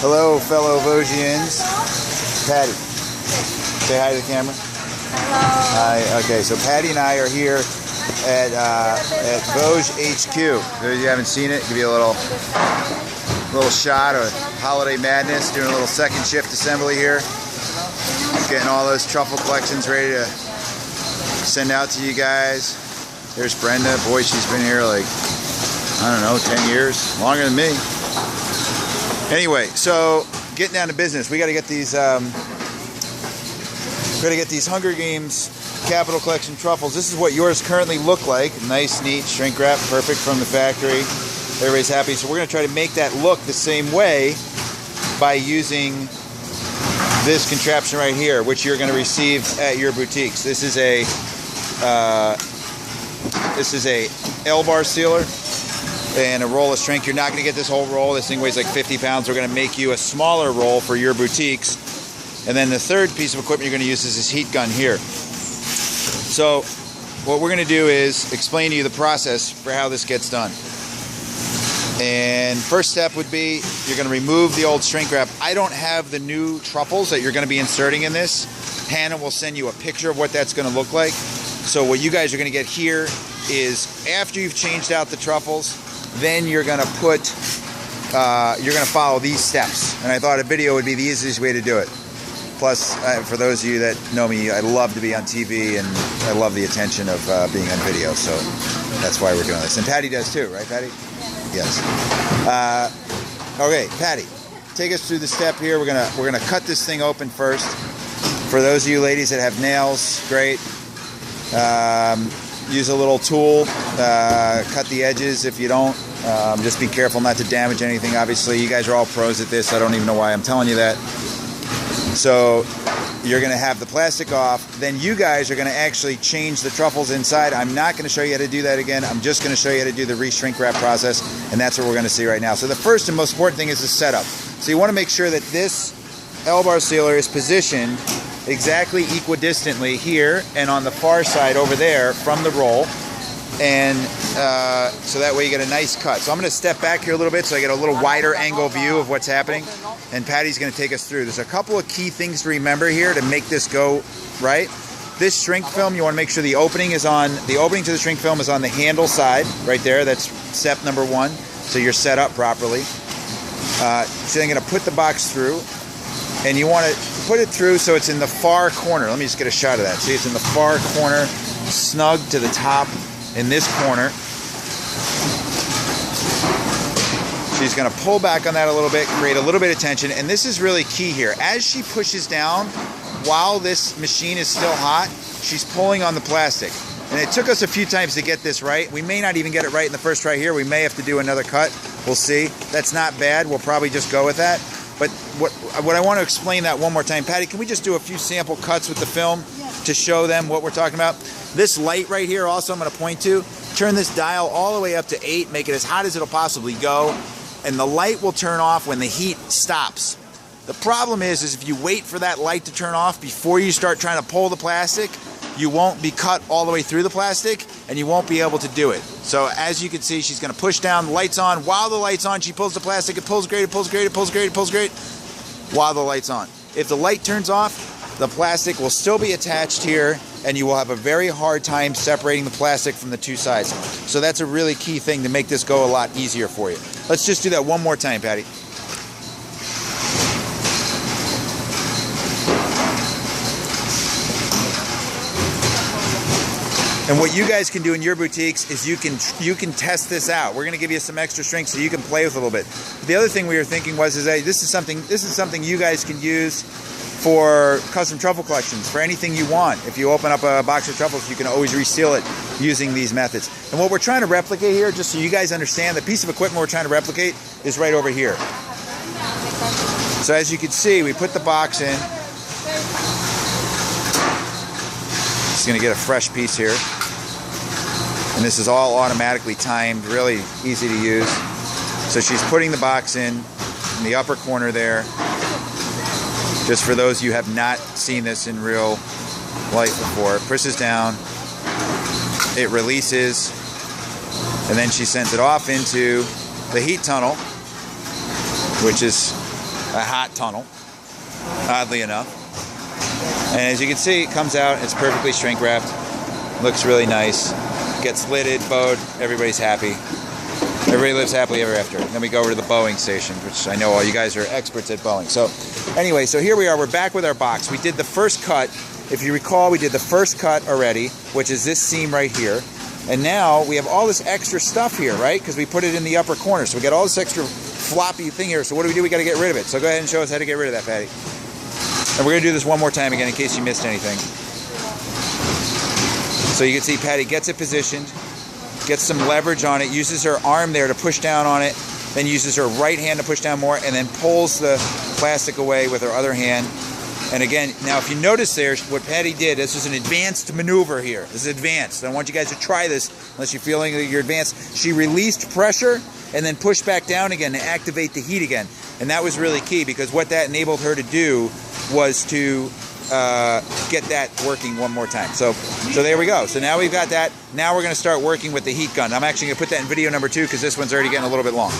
Hello, fellow Vosgians. Patty, say hi to the camera. Hello. Hi. Okay, so Patty and I are here at Vosge HQ. If you haven't seen it, give you a little shot of holiday madness. Doing a little second shift assembly here. Getting all those truffle collections ready to send out to you guys. There's Brenda. Boy, she's been here like, I don't know, 10 years, longer than me. Anyway, so getting down to business, we got to get these Hunger Games Capital Collection truffles. This is what yours currently look like. Nice, neat, shrink wrap, perfect from the factory. Everybody's happy. So we're going to try to make that look the same way by using this contraption right here, which you're going to receive at your boutiques. This is a L-bar sealer and a roll of shrink. You're not going to get this whole roll. This thing weighs like 50 pounds. We're going to make you a smaller roll for your boutiques. And then the third piece of equipment you're going to use is this heat gun here. So what we're going to do is explain to you the process for how this gets done. And first step would be you're going to remove the old shrink wrap. I don't have the new truffles that you're going to be inserting in this. Hannah will send you a picture of what that's going to look like. So what you guys are going to get here is after you've changed out the truffles, then you're going to follow these steps. And I thought a video would be the easiest way to do it. Plus, for those of you that know me, I love to be on TV and I love the attention of being on video. So that's why we're doing this. And Patty does too, right, Patty? Yes. Okay, Patty, take us through the step here. We're gonna cut this thing open first. For those of you ladies that have nails, great. Use a little tool. Cut the edges if you don't. Just be careful not to damage anything. Obviously, you guys are all pros at this. I don't even know why I'm telling you that. So you're going to have the plastic off. Then you guys are going to actually change the truffles inside. I'm not going to show you how to do that again. I'm just going to show you how to do the re-shrink wrap process, and that's what we're going to see right now. So the first and most important thing is the setup. So you want to make sure that this L-bar sealer is positioned exactly equidistantly here and on the far side over there from the roll. And so that way you get a nice cut. So I'm going to step back here a little bit so I get a little wider angle view of what's happening. And Patty's going to take us through. There's a couple of key things to remember here to make this go right. This shrink film, you want to make sure the opening to the shrink film is on the handle side right there. That's step number one. So you're set up properly. So I'm going to put the box through. And you want to put it through so it's in the far corner. Let me just get a shot of that. See, it's in the far corner, snug to the top in this corner. She's going to pull back on that a little bit, create a little bit of tension. And this is really key here. As she pushes down, while this machine is still hot, she's pulling on the plastic. And it took us a few times to get this right. We may not even get it right in the first try here. We may have to do another cut. We'll see. That's not bad. We'll probably just go with that. But what I want to explain that one more time. Patty, can we just do a few sample cuts with the film to show them what we're talking about? This light right here also I'm going to point to. Turn this dial all the way up to 8. Make it as hot as it'll possibly go. And the light will turn off when the heat stops. The problem is if you wait for that light to turn off before you start trying to pull the plastic, you won't be cut all the way through the plastic and you won't be able to do it. So as you can see, she's going to push down, the light's on. While the light's on, she pulls the plastic. It pulls great, it pulls great, it pulls great, it pulls great while the light's on. If the light turns off, the plastic will still be attached here and you will have a very hard time separating the plastic from the two sides. So that's a really key thing to make this go a lot easier for you. Let's just do that one more time, Patty. And what you guys can do in your boutiques is you can test this out. We're going to give you some extra strength so you can play with it a little bit. But the other thing we were thinking was that this is something you guys can use for custom truffle collections, for anything you want. If you open up a box of truffles, you can always reseal it using these methods. And what we're trying to replicate here, just so you guys understand, the piece of equipment we're trying to replicate is right over here. So as you can see, we put the box in. Just going to get a fresh piece here. And this is all automatically timed, really easy to use. So she's putting the box in the upper corner there. Just for those of you who have not seen this in real life before. It pushes down, it releases, and then she sends it off into the heat tunnel, which is a hot tunnel, oddly enough. And as you can see, it comes out, it's perfectly shrink wrapped, looks really nice, gets lidded, bowed, everybody's happy. Everybody lives happily ever after. Then we go over to the bowing station, which I know all you guys are experts at bowing. So anyway, so here we are, we're back with our box. We did the first cut. If you recall, we did the first cut already, which is this seam right here. And now we have all this extra stuff here, right? Because we put it in the upper corner. So we got all this extra floppy thing here. So what do? We got to get rid of it. So go ahead and show us how to get rid of that, Patty. And we're going to do this one more time again in case you missed anything. So you can see Patty gets it positioned, gets some leverage on it, uses her arm there to push down on it, then uses her right hand to push down more, and then pulls the plastic away with her other hand. And again, now if you notice there, what Patty did, this is an advanced maneuver here. This is advanced. I want you guys to try this unless you're feeling that you're advanced. She released pressure and then pushed back down again to activate the heat again. And that was really key because what that enabled her to do was to get that working one more time. So there we go. So now we've got that. Now we're going to start working with the heat gun. I'm actually going to put that in video number 2 because this one's already getting a little bit long.